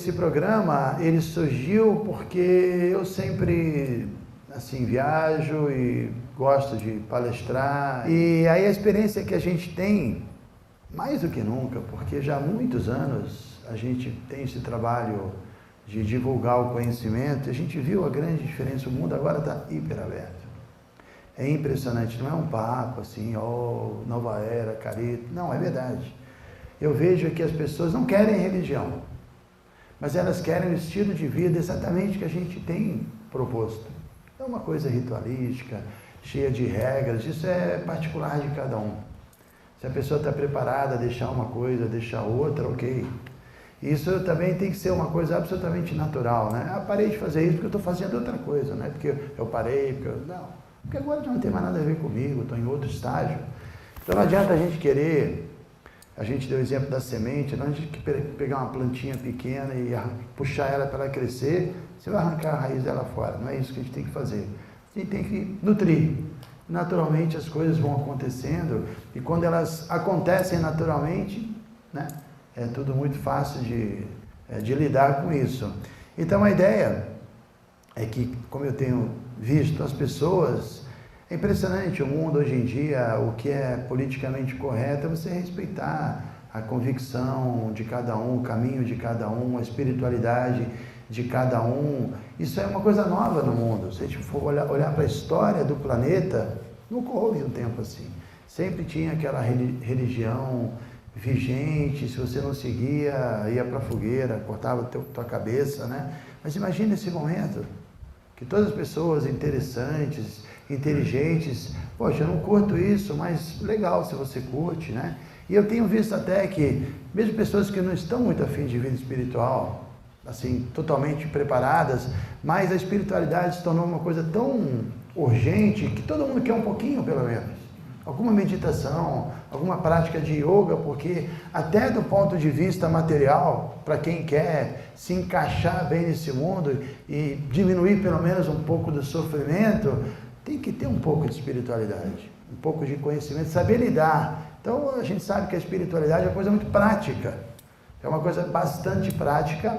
esse programa, ele surgiu porque eu sempre, assim, viajo e gosto de palestrar. E aí a experiência que a gente tem, mais do que nunca, porque já há muitos anos a gente tem esse trabalho de divulgar o conhecimento, a gente viu a grande diferença, o mundo agora está hiper aberto. É impressionante, não é um papo assim, oh, nova era, careta, não, é verdade. Eu vejo que as pessoas não querem religião, mas elas querem um estilo de vida exatamente que a gente tem proposto. É uma coisa ritualística, cheia de regras, isso é particular de cada um. Se a pessoa está preparada a deixar uma coisa, deixar outra, ok. Isso também tem que ser uma coisa absolutamente natural, né? Ah, parei de fazer isso porque eu estou fazendo outra coisa, não é porque eu parei, porque agora já não tem mais nada a ver comigo, estou em outro estágio. Então não adianta a gente querer, a gente deu o exemplo da semente, não adianta a gente pegar uma plantinha pequena e puxar ela para ela crescer, você vai arrancar a raiz dela fora, não é isso que a gente tem que fazer. A gente tem que nutrir. Naturalmente as coisas vão acontecendo e quando elas acontecem naturalmente, né, é tudo muito fácil de lidar com isso. Então a ideia é que, como eu tenho visto as pessoas, é impressionante o mundo hoje em dia, o que é politicamente correto é você respeitar a convicção de cada um, o caminho de cada um, a espiritualidade de cada um. Isso é uma coisa nova no mundo. Se a gente for olhar para a história do planeta, nunca houve um tempo assim. Sempre tinha aquela religião vigente, se você não seguia, ia para a fogueira, cortava tua cabeça, né? Mas imagine esse momento, que todas as pessoas interessantes, inteligentes, poxa, eu não curto isso, mas legal se você curte, né? E eu tenho visto até que, mesmo pessoas que não estão muito afim de vida espiritual, assim, totalmente preparadas, mas a espiritualidade se tornou uma coisa tão urgente que todo mundo quer um pouquinho, pelo menos. Alguma meditação, alguma prática de yoga, porque até do ponto de vista material, para quem quer se encaixar bem nesse mundo e diminuir pelo menos um pouco do sofrimento, tem que ter um pouco de espiritualidade, um pouco de conhecimento, saber lidar. Então a gente sabe que a espiritualidade é uma coisa muito prática, é uma coisa bastante prática,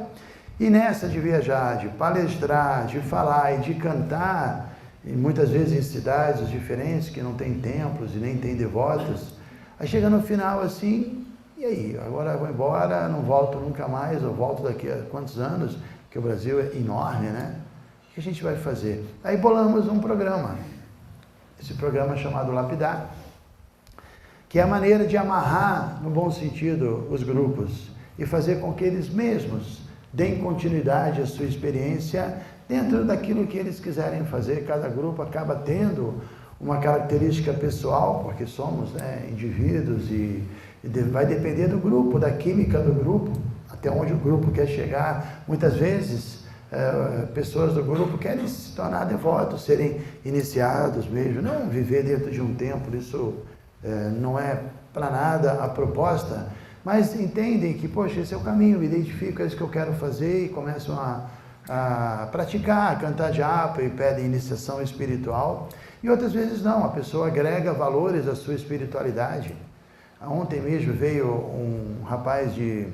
e nessa de viajar, de palestrar, de falar e de cantar, e muitas vezes em cidades diferentes que não tem templos e nem tem devotos, aí chega no final assim, e aí, agora eu vou embora, não volto nunca mais, ou volto daqui a quantos anos, porque o Brasil é enorme, né? O que a gente vai fazer? Aí bolamos um programa, esse programa chamado Lapidar, que é a maneira de amarrar, no bom sentido, os grupos e fazer com que eles mesmos deem continuidade à sua experiência dentro daquilo que eles quiserem fazer. Cada grupo acaba tendo uma característica pessoal, porque somos, né, indivíduos e vai depender do grupo, da química do grupo, até onde o grupo quer chegar. Muitas vezes, pessoas do grupo querem se tornar devotos, serem iniciados mesmo, não viver dentro de um templo, isso não é para nada a proposta, mas entendem que, poxa, esse é o caminho, me identifico, é isso que eu quero fazer e começam a praticar, a cantar japa e pedem iniciação espiritual. E outras vezes não, a pessoa agrega valores à sua espiritualidade. Ontem mesmo veio um rapaz de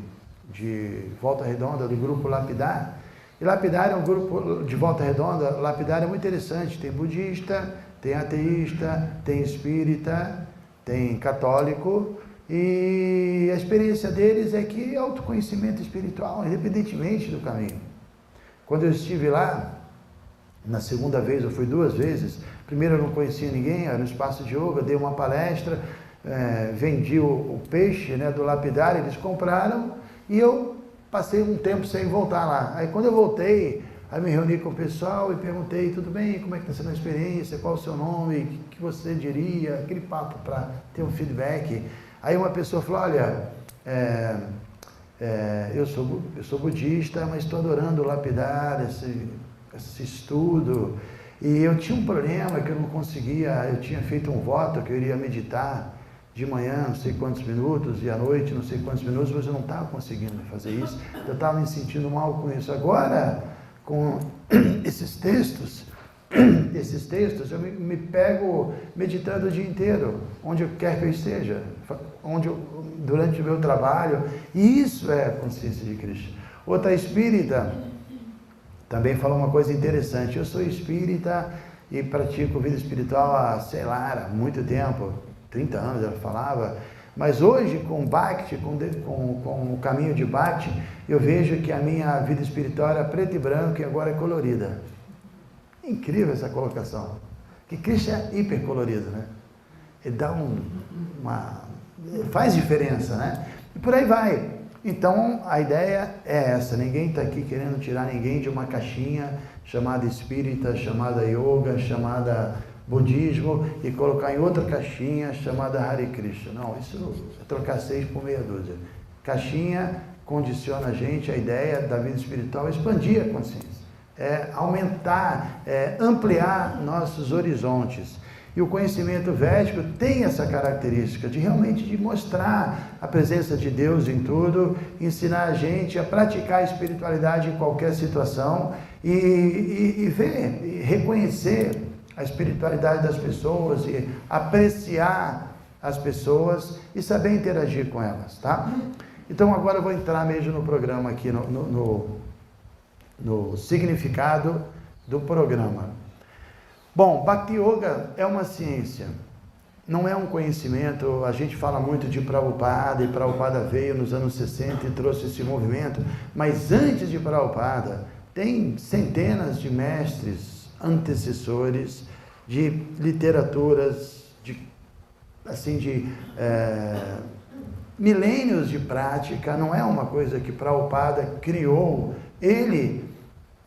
Volta Redonda, do grupo Lapidar, e Lapidar é um grupo de Volta Redonda, Lapidar é muito interessante, tem budista, tem ateísta, tem espírita, tem católico, e a experiência deles é que é autoconhecimento espiritual, independentemente do caminho. Quando eu estive lá, na segunda vez, eu fui 2 vezes, primeiro eu não conhecia ninguém, era no espaço de yoga, dei uma palestra, vendi o peixe, né, do Lapidar, eles compraram, e eu passei um tempo sem voltar lá. Aí quando eu voltei, aí me reuni com o pessoal e perguntei, tudo bem, como é que está sendo a experiência, qual o seu nome, o que você diria, aquele papo para ter um feedback. Aí uma pessoa falou, olha, eu sou budista, mas estou adorando Lapidar, esse estudo, e eu tinha um problema que eu não conseguia, eu tinha feito um voto que eu iria meditar de manhã não sei quantos minutos e à noite não sei quantos minutos, mas eu não estava conseguindo fazer isso, eu estava me sentindo mal com isso. Agora, com esses textos eu me pego meditando o dia inteiro, onde eu quer que eu esteja, durante o meu trabalho, e isso é a consciência de Krishna. Outra espírita também falou uma coisa interessante. Eu sou espírita e pratico vida espiritual há, sei lá, há muito tempo, 30 anos ela falava, mas hoje com o Bhakti, com o caminho de Bhakti, eu vejo que a minha vida espiritual era preto e branco e agora é colorida. Incrível essa colocação, que Krishna é hipercolorido, né? Ele dá faz diferença, né? E por aí vai. Então, a ideia é essa, ninguém está aqui querendo tirar ninguém de uma caixinha chamada espírita, chamada yoga, chamada budismo e colocar em outra caixinha chamada Hare Krishna. Não, isso é trocar 6 por meia dúzia. Caixinha condiciona a gente, a ideia da vida espiritual é expandir a consciência, é aumentar, é ampliar nossos horizontes. E o conhecimento védico tem essa característica de realmente de mostrar a presença de Deus em tudo, ensinar a gente a praticar a espiritualidade em qualquer situação e ver, e reconhecer a espiritualidade das pessoas e apreciar as pessoas e saber interagir com elas, tá? Então agora eu vou entrar mesmo no programa aqui, no significado do programa. Bom, Bhakti Yoga é uma ciência, não é um conhecimento. A gente fala muito de Prabhupada, e Prabhupada veio nos anos 60 e trouxe esse movimento, mas antes de Prabhupada, tem centenas de mestres, antecessores, de literaturas, de milênios de prática. Não é uma coisa que Prabhupada criou, ele,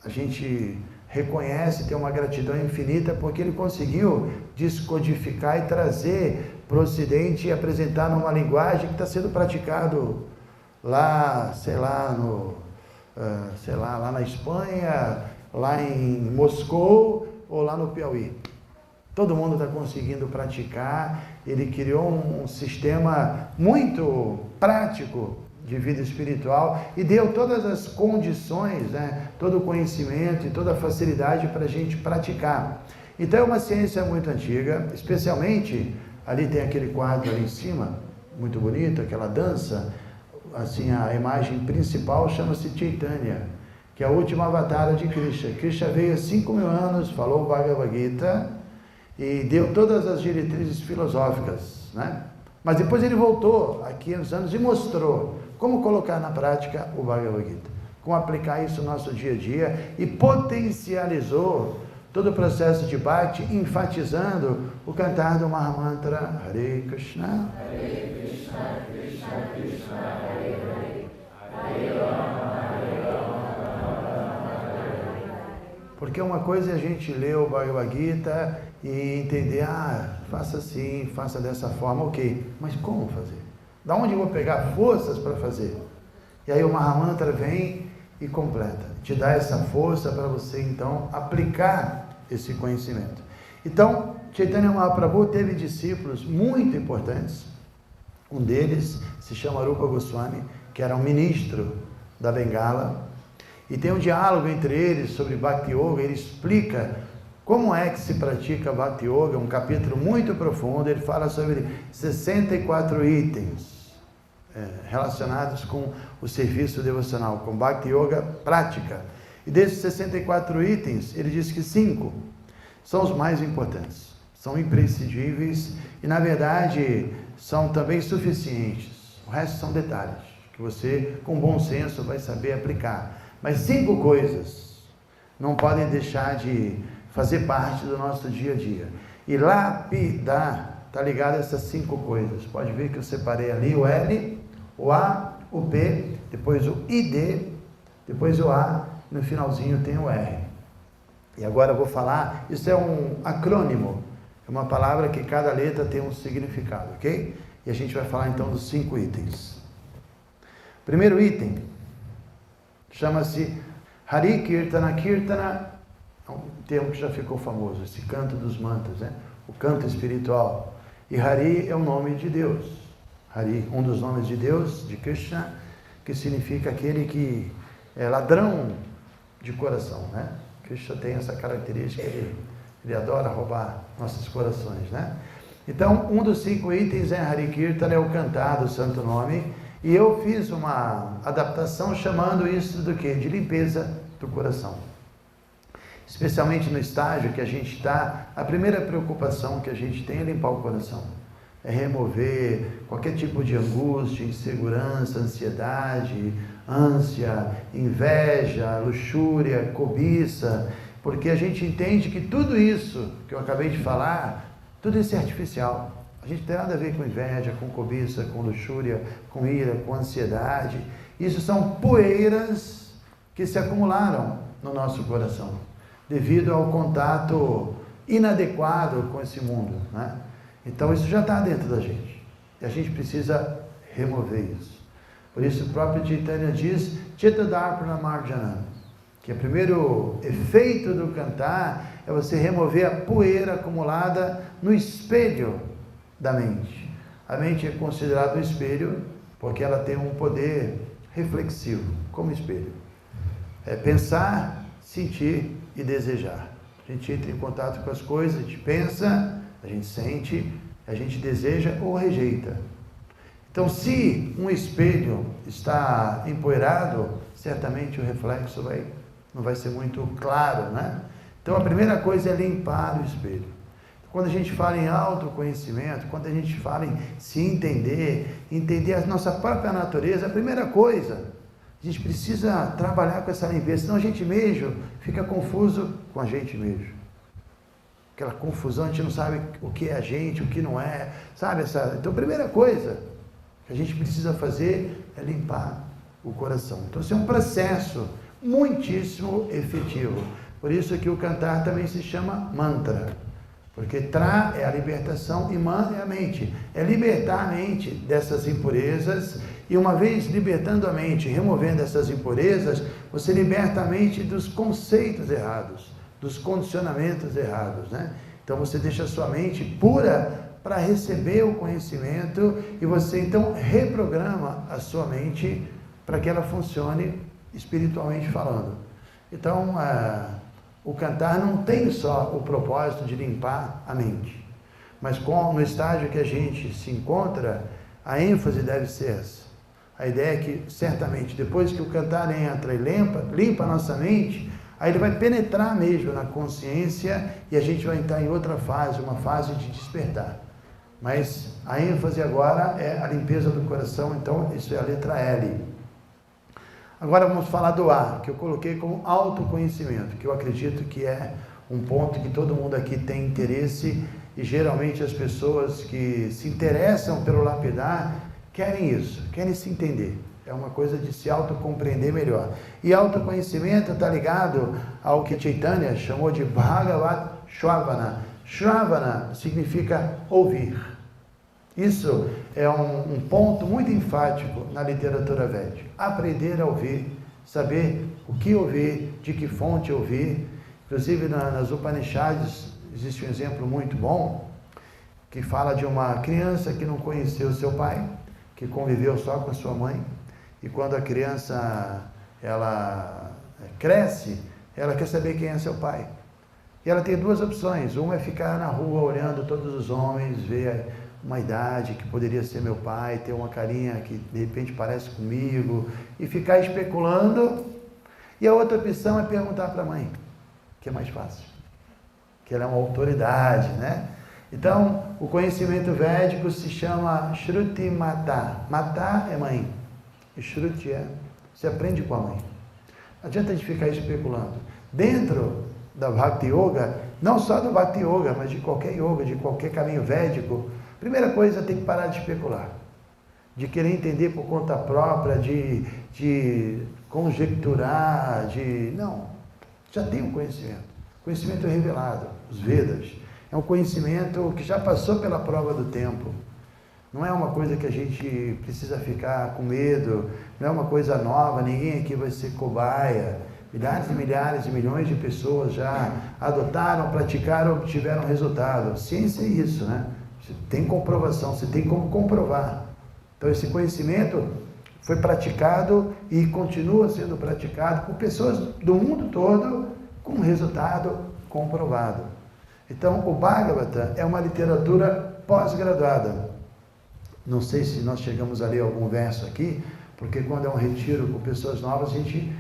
a gente reconhece, tem uma gratidão infinita, porque ele conseguiu descodificar e trazer para o Ocidente e apresentar numa linguagem que está sendo praticado lá, lá na Espanha, lá em Moscou ou lá no Piauí. Todo mundo está conseguindo praticar. Ele criou um sistema muito prático de vida espiritual e deu todas as condições, né, todo o conhecimento e toda a facilidade para a gente praticar. Então é uma ciência muito antiga, especialmente, ali tem aquele quadro ali em cima, muito bonito, aquela dança, assim, a imagem principal chama-se Chaitanya, que é a última avatar de Krishna. Krishna veio há 5.000 anos, falou o Bhagavad Gita e deu todas as diretrizes filosóficas, né? Mas depois ele voltou há 500 anos e mostrou como colocar na prática o Bhagavad Gita, como aplicar isso no nosso dia a dia, e potencializou todo o processo de Bhakti, enfatizando o cantar do Mahamantra Hare Krishna, Hare Krishna, Krishna Krishna, Hare Hare, Hare Rama, Hare Rama, Rama Hare. Porque uma coisa é a gente ler o Bhagavad Gita e entender, faça assim, faça dessa forma, ok, mas como fazer? Da onde eu vou pegar forças para fazer? E aí o Mahamantra vem e completa, te dá essa força para você então aplicar esse conhecimento. Então, Chaitanya Mahaprabhu teve discípulos muito importantes. Um deles se chama Rupa Goswami, que era um ministro da Bengala, e tem um diálogo entre eles sobre Bhakti Yoga. Ele explica como é que se pratica Bhakti Yoga, um capítulo muito profundo. Ele fala sobre 64 itens relacionados com o serviço devocional, com Bhakti Yoga prática. E desses 64 itens, ele diz que 5 são os mais importantes, são imprescindíveis e, na verdade, são também suficientes. O resto são detalhes, que você, com bom senso, vai saber aplicar. Mas 5 coisas não podem deixar de fazer parte do nosso dia a dia. E lapidar está ligado a essas 5 coisas. Pode ver que eu separei ali o L, o A, o P, depois o ID, depois o A, no finalzinho tem o R. E agora eu vou falar, isso é um acrônimo, é uma palavra que cada letra tem um significado, ok? E a gente vai falar então dos 5 itens. Primeiro item chama-se Hari Kirtana. Kirtana é um termo que já ficou famoso, esse canto dos mantras, né? O canto espiritual. E Hari é o nome de Deus. Hari, um dos nomes de Deus, de Krishna, que significa aquele que é ladrão de coração, né? Krishna tem essa característica, ele adora roubar nossos corações, né? Então, um dos 5 itens é Hari Kirtana, é o cantar do santo nome, E eu fiz uma adaptação chamando isso do quê? De limpeza do coração. Especialmente no estágio que a gente está, a primeira preocupação que a gente tem é limpar o coração. É remover qualquer tipo de angústia, insegurança, ansiedade, ânsia, inveja, luxúria, cobiça, porque a gente entende que tudo isso que eu acabei de falar, tudo isso é artificial. A gente não tem nada a ver com inveja, com cobiça, com luxúria, com ira, com ansiedade. Isso são poeiras que se acumularam no nosso coração, devido ao contato inadequado com esse mundo, né? Então isso já está dentro da gente, e a gente precisa remover isso. Por isso o próprio Chaitanya diz, Chitta Darpana Marjana, que o primeiro efeito do cantar é você remover a poeira acumulada no espelho da mente. A mente é considerada um espelho porque ela tem um poder reflexivo, como espelho. É pensar, sentir e desejar. A gente entra em contato com as coisas, a gente pensa, a gente sente, a gente deseja ou rejeita. Então, se um espelho está empoeirado, certamente o reflexo não vai ser muito claro, né? Então, a primeira coisa é limpar o espelho. Quando a gente fala em autoconhecimento, quando a gente fala em se entender a nossa própria natureza, a primeira coisa, a gente precisa trabalhar com essa limpeza, senão a gente mesmo fica confuso com a gente mesmo. Aquela confusão, a gente não sabe o que é a gente, o que não é, sabe? Então, a primeira coisa que a gente precisa fazer é limpar o coração. Então, isso é um processo muitíssimo efetivo. Por isso que o cantar também se chama mantra. Porque Tra é a libertação e Man é a mente. É libertar a mente dessas impurezas e uma vez libertando a mente, removendo essas impurezas, você liberta a mente dos conceitos errados, dos condicionamentos errados, né? Então você deixa a sua mente pura para receber o conhecimento e você então reprograma a sua mente para que ela funcione espiritualmente falando. Então, o cantar não tem só o propósito de limpar a mente, mas no estágio que a gente se encontra, a ênfase deve ser essa. A ideia é que, certamente, depois que o cantar entra e limpa a nossa mente, aí ele vai penetrar mesmo na consciência e a gente vai entrar em outra fase, uma fase de despertar. Mas a ênfase agora é a limpeza do coração, então isso é a letra L. Agora vamos falar do A, que eu coloquei como autoconhecimento, que eu acredito que é um ponto que todo mundo aqui tem interesse e geralmente as pessoas que se interessam pelo lapidar querem isso, querem se entender. É uma coisa de se autocompreender melhor. E autoconhecimento está ligado ao que Chaitanya chamou de Bhagavat Shravana. Shravana significa ouvir. Isso é um ponto muito enfático na literatura védica. Aprender a ouvir, saber o que ouvir, de que fonte ouvir. Inclusive nas Upanishads existe um exemplo muito bom que fala de uma criança que não conheceu seu pai, que conviveu só com a sua mãe. E quando a criança ela cresce, ela quer saber quem é seu pai. E ela tem duas opções. Uma é ficar na rua olhando todos os homens, ver uma idade que poderia ser meu pai, ter uma carinha que de repente parece comigo e ficar especulando. E a outra opção é perguntar para a mãe, que é mais fácil, que ela é uma autoridade, né? Então, o conhecimento védico se chama Shruti Mata. Mata é mãe, e Shruti você aprende com a mãe. Não adianta a gente ficar especulando. Dentro da Bhakti Yoga, não só do Bhakti Yoga, mas de qualquer yoga, de qualquer caminho védico, primeira coisa, tem que parar de especular, de querer entender por conta própria, de conjecturar, não, já tem um conhecimento. O conhecimento é revelado, os Vedas. É um conhecimento que já passou pela prova do tempo. Não é uma coisa que a gente precisa ficar com medo, não é uma coisa nova, ninguém aqui vai ser cobaia. Milhares e milhares e milhões de pessoas já adotaram, praticaram, obtiveram resultado. Ciência é isso, né? Você tem comprovação, você tem como comprovar. Então esse conhecimento foi praticado e continua sendo praticado por pessoas do mundo todo com resultado comprovado. Então o Bhagavata é uma literatura pós-graduada. Não sei se nós chegamos a ler algum verso aqui, porque quando é um retiro com pessoas novas, a gente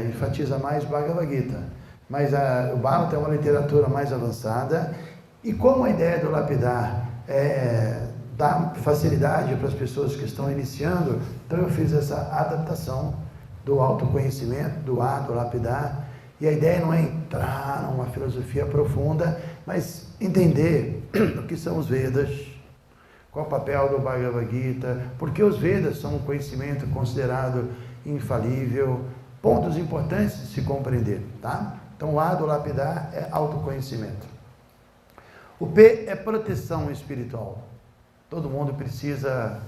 enfatiza mais Bhagavad Gita. Mas o Bhagavad é uma literatura mais avançada, e como a ideia do lapidar dá facilidade para as pessoas que estão iniciando, então eu fiz essa adaptação do autoconhecimento, do lapidar, e a ideia não é entrar numa filosofia profunda, mas entender o que são os Vedas, qual o papel do Bhagavad Gita, porque os Vedas são um conhecimento considerado infalível, pontos importantes de se compreender, tá? Então o A do lapidar é autoconhecimento. O P é proteção espiritual. Todo mundo precisa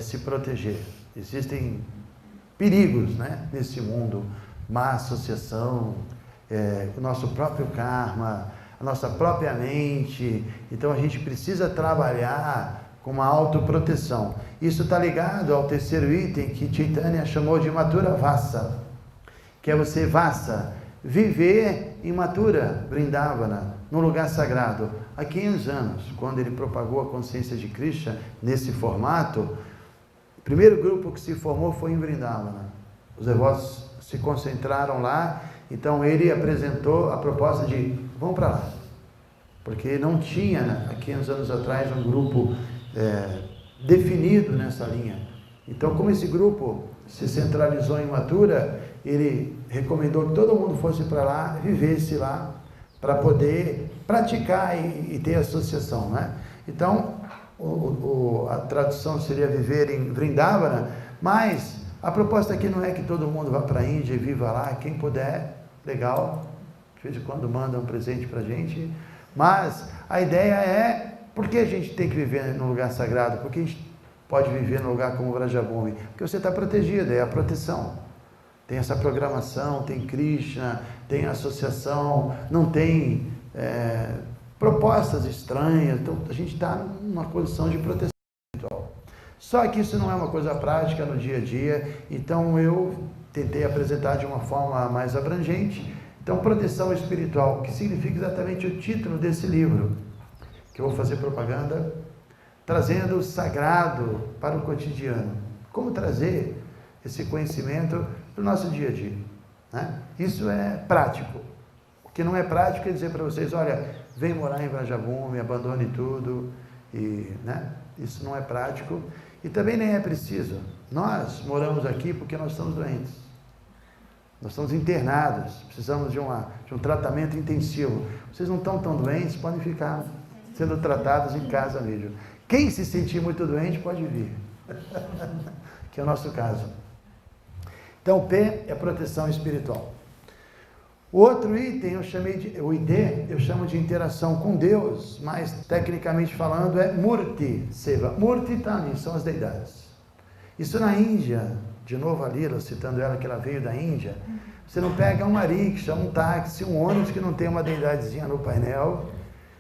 se proteger. Existem perigos, né, nesse mundo, má associação, o nosso próprio karma, a nossa própria mente. Então a gente precisa trabalhar com uma autoproteção. Isso está ligado ao terceiro item que Chaitanya chamou de Mathura Vasa, que é você viver em Mathura, Vrindavana, num lugar sagrado. Há 500 anos, quando ele propagou a consciência de Krishna nesse formato, o primeiro grupo que se formou foi em Vrindavana. Os devotos se concentraram lá, então ele apresentou a proposta de, vamos para lá. Porque não tinha, há 500 anos atrás, um grupo definido nessa linha. Então, como esse grupo se centralizou em Mathura, ele recomendou que todo mundo fosse para lá, vivesse lá, para poder praticar e ter associação, né? Então, a tradução seria viver em Vrindavana, mas a proposta aqui não é que todo mundo vá para a Índia e viva lá. Quem puder, legal, de vez em quando manda um presente para a gente, mas a ideia é, por que a gente tem que viver num lugar sagrado? Porque a gente pode viver num lugar como Vrajabhumi? Porque você está protegido, é a proteção. Tem essa programação, tem Krishna, tem associação, não tem propostas estranhas, então a gente está numa condição de proteção espiritual. Só que isso não é uma coisa prática no dia a dia, então eu tentei apresentar de uma forma mais abrangente. Então, proteção espiritual, que significa exatamente o título desse livro, que eu vou fazer propaganda, trazendo o sagrado para o cotidiano. Como trazer esse conhecimento para o nosso dia a dia, né? Isso é prático. O que não é prático é dizer para vocês, olha, vem morar em Vrajabhumi, abandone tudo, né? Isso não é prático e também nem é preciso. Nós moramos aqui porque nós estamos doentes. Nós estamos internados, precisamos de um tratamento intensivo. Vocês não estão tão doentes, podem ficar sendo tratados em casa mesmo. Quem se sentir muito doente pode vir, que é o nosso caso. Então, o P é proteção espiritual. O outro item, o ID, eu chamo de interação com Deus, mas tecnicamente falando é Murti Seva. Murti está ali, são as deidades. Isso na Índia, de novo a Lila, citando ela que ela veio da Índia, você não pega um rickshaw, um táxi, um ônibus que não tem uma deidadezinha no painel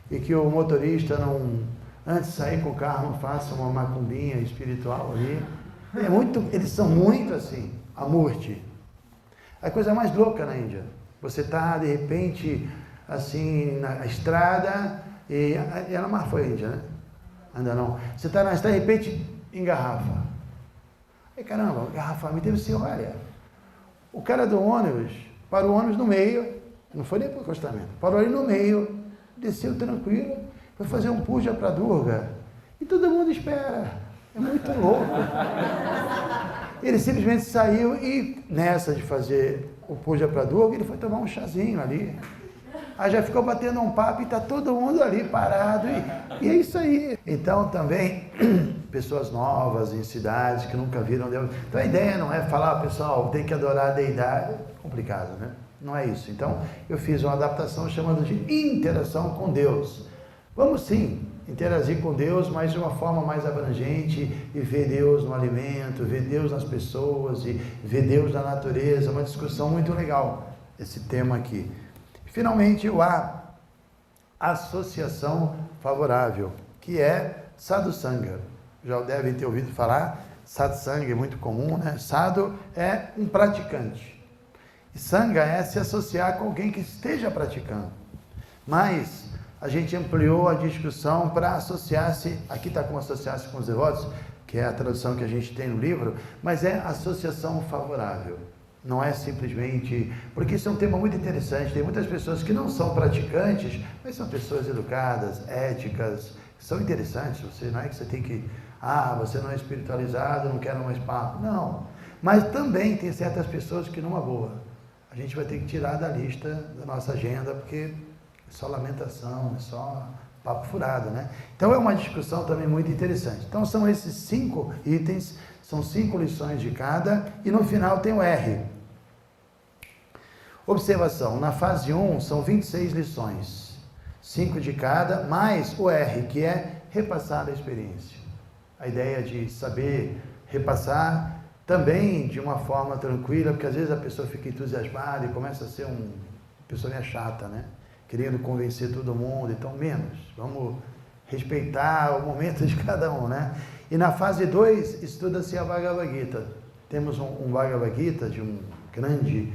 e que o motorista não, antes de sair com o carro, não faça uma macumbinha espiritual ali. Eles são muito assim, a Murti. A coisa mais louca na Índia, você está de repente assim na estrada, e ela mais foi a Índia, né? Ainda não. Você está de repente em garrafa. Aí caramba, engarrafamento, deve ser, olha, o cara do ônibus parou o ônibus no meio, não foi nem para o acostamento, parou ali no meio, desceu tranquilo, foi fazer um puja para Durga, e todo mundo espera, é muito louco. Ele simplesmente saiu e nessa de fazer o puja para Durga, ele foi tomar um chazinho ali, aí já ficou batendo um papo e está todo mundo ali parado, e é isso aí. Então também, pessoas novas em cidades que nunca viram Deus, então a ideia não é falar, pessoal, tem que adorar a deidade, é complicado, né? Não é isso. Então eu fiz uma adaptação chamando de interação com Deus. Vamos sim interagir com Deus, mas de uma forma mais abrangente, e ver Deus no alimento, ver Deus nas pessoas, e ver Deus na natureza, uma discussão muito legal, esse tema aqui. Finalmente, o A, associação favorável, que é Sadhusanga. Já devem ter ouvido falar, Satsanga é muito comum, né? Sadhu é um praticante. E Sangha é se associar com alguém que esteja praticando. Mas a gente ampliou a discussão para associar-se, aqui está como associar-se com os devotos, que que é a tradução que a gente tem no livro, mas é associação favorável. Não é simplesmente... Porque isso é um tema muito interessante. Tem muitas pessoas que não são praticantes, mas são pessoas educadas, éticas, que são interessantes. Você não é que você tem que... você não é espiritualizado, não quero mais papo. Não. Mas também tem certas pessoas que, numa boa, a gente vai ter que tirar da lista da nossa agenda, porque é só lamentação, é só papo furado, né? Então é uma discussão também muito interessante. Então são esses 5 itens, são 5 lições de cada, e no final tem o R. Observação, na fase 1 são 26 lições, 5 de cada, mais o R, que é repassar a experiência. A ideia de saber repassar também de uma forma tranquila, porque às vezes a pessoa fica entusiasmada e começa a ser uma pessoa meio chata, né? Querendo convencer todo mundo, então menos, vamos respeitar o momento de cada um, né? E na fase 2 estuda-se a Bhagavad Gita. Temos um Bhagavad Gita de um grande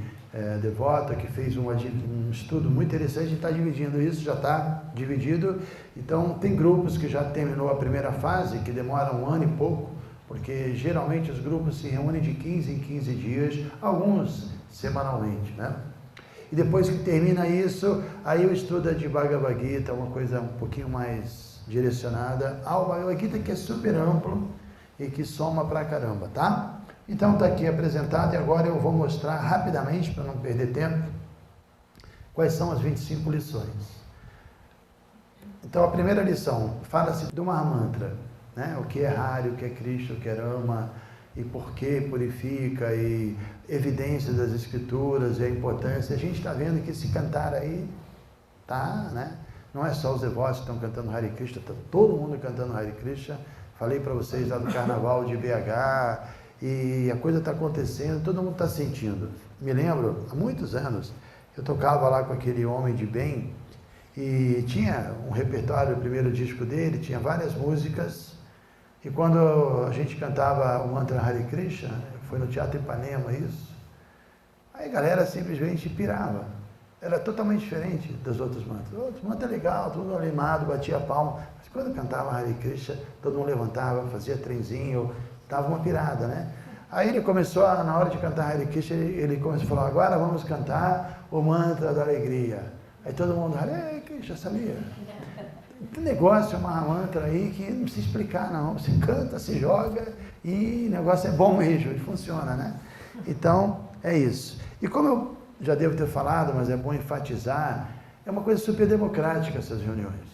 devoto que fez um estudo muito interessante. A gente está dividindo isso, já está dividido. Então tem grupos que já terminou a primeira fase, que demora 1 ano e pouco, porque geralmente os grupos se reúnem de 15 em 15 dias, alguns semanalmente, né? E depois que termina isso, aí o estudo de Bhagavad Gita, uma coisa um pouquinho mais direcionada ao Bhagavad Gita, que é super amplo e que soma pra caramba, tá? Então está aqui apresentado, e agora eu vou mostrar rapidamente, para não perder tempo, quais são as 25 lições. Então a primeira lição, fala-se do Mahamantra, né? O que é Hari, o que é Krishna, o que é Rama, e por que purifica, e evidências das escrituras, e a importância. A gente está vendo que esse cantar aí, tá, né? Não é só os devotos que estão cantando Hare Krishna, está todo mundo cantando Hare Krishna. Falei para vocês lá do carnaval de BH, e a coisa está acontecendo, todo mundo está sentindo. Me lembro, há muitos anos, eu tocava lá com aquele homem de bem, e tinha um repertório, o primeiro disco dele, tinha várias músicas, e quando a gente cantava o mantra Hare Krishna, foi no Teatro Ipanema isso, aí a galera simplesmente pirava. Era totalmente diferente dos outros mantras. Outros mantras é legal, todo mundo animado, batia palma, mas quando cantava Hare Krishna, todo mundo levantava, fazia trenzinho, dava uma pirada, né? Aí ele começou, na hora de cantar Hare Krishna, ele começou a falar, agora vamos cantar o mantra da alegria. Aí todo mundo, Hare Krishna, sabia? Tem negócio, uma mantra aí que não precisa explicar não, você canta, se joga e o negócio é bom mesmo, funciona, né? Então, é isso. E como eu já devo ter falado, mas é bom enfatizar, é uma coisa super democrática essas reuniões.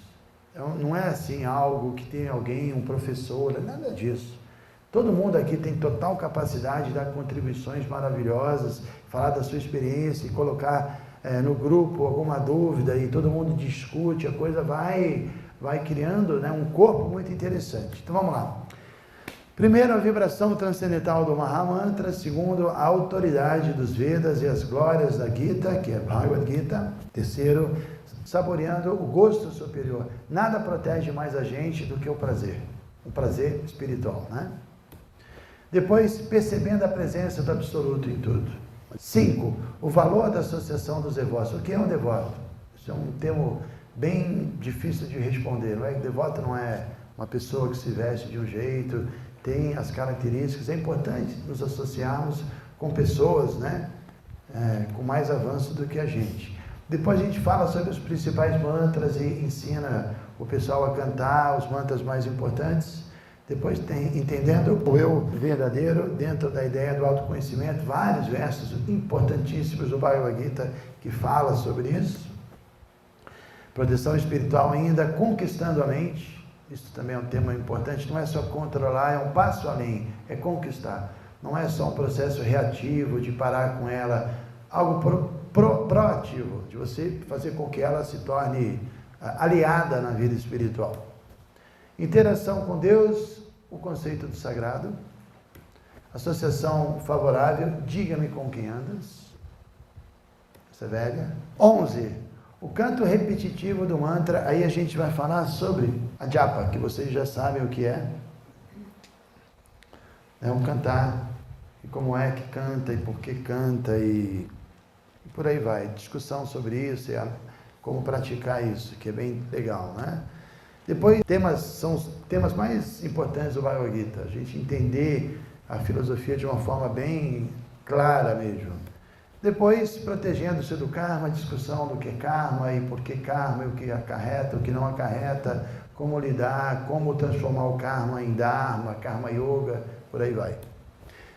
Não é assim algo que tem alguém, um professor, nada disso. Todo mundo aqui tem total capacidade de dar contribuições maravilhosas, falar da sua experiência e colocar no grupo alguma dúvida e todo mundo discute, a coisa vai criando, né, um corpo muito interessante. Então vamos lá. Primeiro, a vibração transcendental do Mahamantra. Segundo, a autoridade dos Vedas e as glórias da Gita, que é Bhagavad Gita. Terceiro, saboreando o gosto superior. Nada protege mais a gente do que o prazer espiritual, né? Depois, percebendo a presença do absoluto em tudo. 5. O valor da associação dos devotos. O que é um devoto? Isso é um termo bem difícil de responder, não é? Devoto não é uma pessoa que se veste de um jeito, tem as características. É importante nos associarmos com pessoas, né, com mais avanço do que a gente. Depois a gente fala sobre os principais mantras e ensina o pessoal a cantar os mantras mais importantes. Depois tem entendendo o eu verdadeiro dentro da ideia do autoconhecimento, vários versos importantíssimos do Bhagavad Gita que fala sobre isso. Proteção espiritual ainda, conquistando a mente. Isso também é um tema importante, não é só controlar, é um passo além, é conquistar. Não é só um processo reativo de parar com ela, algo proativo, de você fazer com que ela se torne aliada na vida espiritual. Interação com Deus, o conceito do sagrado. Associação favorável, diga-me com quem andas. Essa é velha. 11. O canto repetitivo do mantra, aí a gente vai falar sobre a japa, que vocês já sabem o que é. É um cantar, e como é que canta, e por que canta, e por aí vai. Discussão sobre isso, e como praticar isso, que é bem legal, né? Depois, são os temas mais importantes do Bhagavad Gita, a gente entender a filosofia de uma forma bem clara mesmo. Depois, protegendo-se do karma, a discussão do que é karma e por que karma, e o que acarreta, o que não acarreta, como lidar, como transformar o karma em dharma, karma yoga, por aí vai.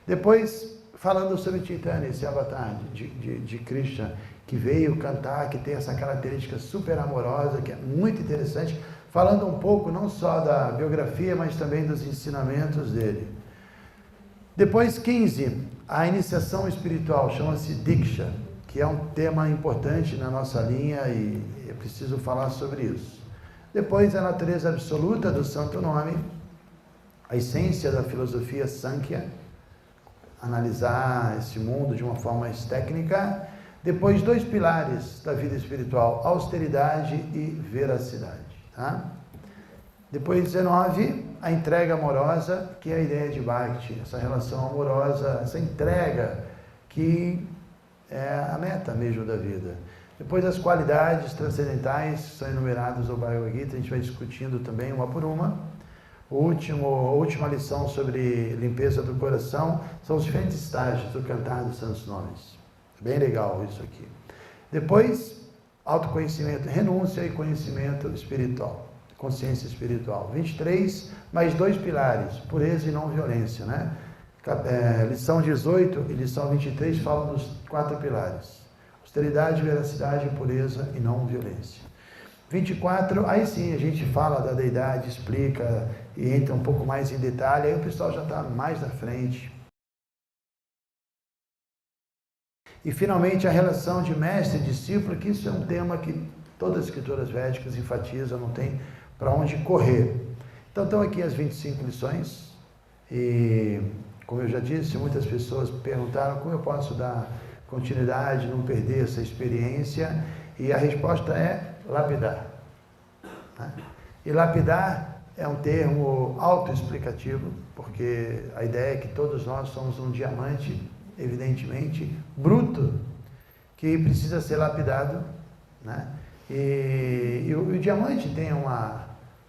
Depois, falando sobre Chaitanya, esse avatar de Krishna, que veio cantar, que tem essa característica super amorosa, que é muito interessante, falando um pouco não só da biografia, mas também dos ensinamentos dele. Depois, 15, a iniciação espiritual, chama-se Diksha, que é um tema importante na nossa linha e é preciso falar sobre isso. Depois, a natureza absoluta do santo nome, a essência da filosofia Sankhya, analisar esse mundo de uma forma mais técnica. Depois, 2 pilares da vida espiritual, austeridade e veracidade. Tá? Depois, 19, a entrega amorosa, que é a ideia de Bhakti, essa relação amorosa, essa entrega que é a meta mesmo da vida. Depois, as qualidades transcendentais que são enumeradas no Bhagavad Gita, a gente vai discutindo também uma por uma. A última lição sobre limpeza do coração são os diferentes estágios do cantar dos santos nomes. Bem legal isso aqui. Depois, autoconhecimento, renúncia e conhecimento espiritual, consciência espiritual. 23, mais 2 pilares, pureza e não violência, né? Lição 18 e lição 23 falam dos 4 pilares. Austeridade, veracidade, pureza e não violência. 24, aí sim a gente fala da deidade, explica e entra um pouco mais em detalhe, aí o pessoal já está mais na frente. E finalmente a relação de mestre e discípulo, que isso é um tema que todas as escrituras védicas enfatizam, não tem para onde correr. Então estão aqui as 25 lições e, como eu já disse, muitas pessoas perguntaram como eu posso dar continuidade, não perder essa experiência, e a resposta é lapidar. E lapidar é um termo autoexplicativo, porque a ideia é que todos nós somos um diamante, evidentemente, bruto, que precisa ser lapidado, né? E o diamante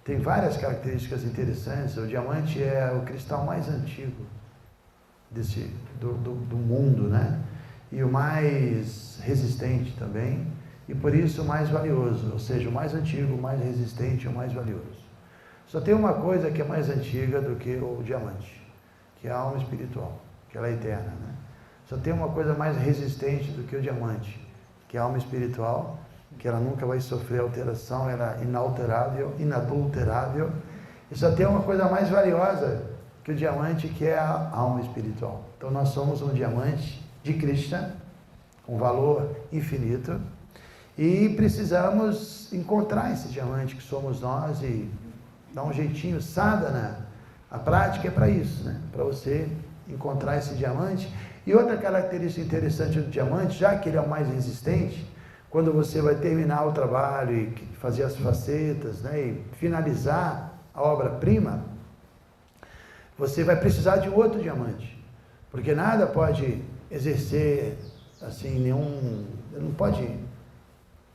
tem várias características interessantes. O diamante é o cristal mais antigo do mundo, né? E o mais resistente também, e por isso o mais valioso, ou seja, o mais antigo, o mais resistente e o mais valioso. Só tem uma coisa que é mais antiga do que o diamante, que é a alma espiritual, que ela é eterna, né? Só tem uma coisa mais resistente do que o diamante, que é a alma espiritual, que ela nunca vai sofrer alteração, ela é inalterável, inadulterável. E só tem uma coisa mais valiosa que o diamante, que é a alma espiritual. Então nós somos um diamante de Krishna, com valor infinito, e precisamos encontrar esse diamante que somos nós e dar um jeitinho. Sadhana, a prática é para isso, né? Para você encontrar esse diamante. E outra característica interessante do diamante, já que ele é o mais resistente, quando você vai terminar o trabalho e fazer as facetas, né, e finalizar a obra-prima, você vai precisar de outro diamante, porque nada pode exercer assim não pode,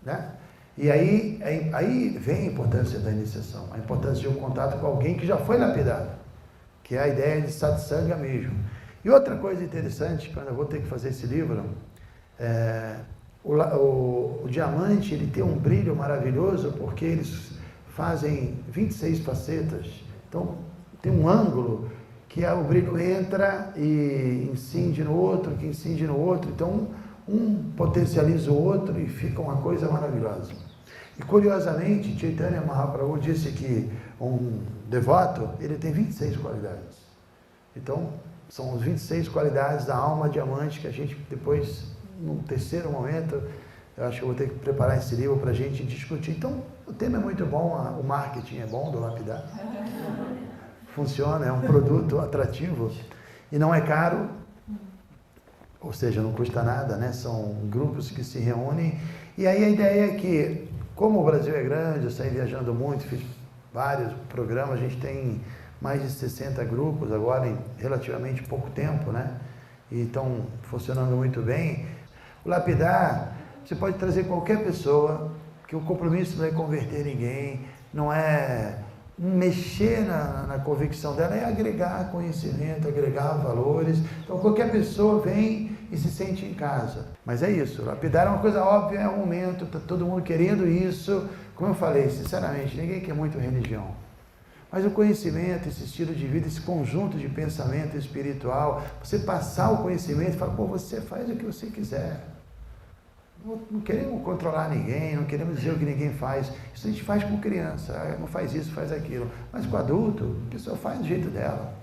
né? E aí vem a importância da iniciação, a importância de um contato com alguém que já foi lapidado, que é a ideia de satsanga mesmo. E outra coisa interessante, quando eu vou ter que fazer esse livro, o diamante, ele tem um brilho maravilhoso, porque eles fazem 26 facetas, então tem um ângulo que o brilho entra e incide no outro, que incide no outro, então um potencializa o outro e fica uma coisa maravilhosa. E curiosamente, Chaitanya Mahaprabhu disse que um devoto, ele tem 26 qualidades. Então, são as 26 qualidades da alma diamante que a gente depois, num terceiro momento, eu acho que eu vou ter que preparar esse livro para a gente discutir. Então, o tema é muito bom, o marketing é bom do Lapidar. Funciona, é um produto atrativo e não é caro, ou seja, não custa nada, né? São grupos que se reúnem. E aí a ideia é que, como o Brasil é grande, eu saí viajando muito, fiz vários programas, a gente tem mais de 60 grupos agora em relativamente pouco tempo, né? E estão funcionando muito bem. O Lapidar, você pode trazer qualquer pessoa, que o compromisso não é converter ninguém, não é mexer na convicção dela, é agregar conhecimento, agregar valores. Então qualquer pessoa vem e se sente em casa. Mas é isso, lapidar é uma coisa óbvia, é um momento, está todo mundo querendo isso. Como eu falei, sinceramente, ninguém quer muito religião. Mas o conhecimento, esse estilo de vida, esse conjunto de pensamento espiritual, você passar o conhecimento e falar, pô, você faz o que você quiser. Não queremos controlar ninguém, não queremos dizer o que ninguém faz. Isso a gente faz com criança, não faz isso, faz aquilo. Mas com adulto, a pessoa faz do jeito dela.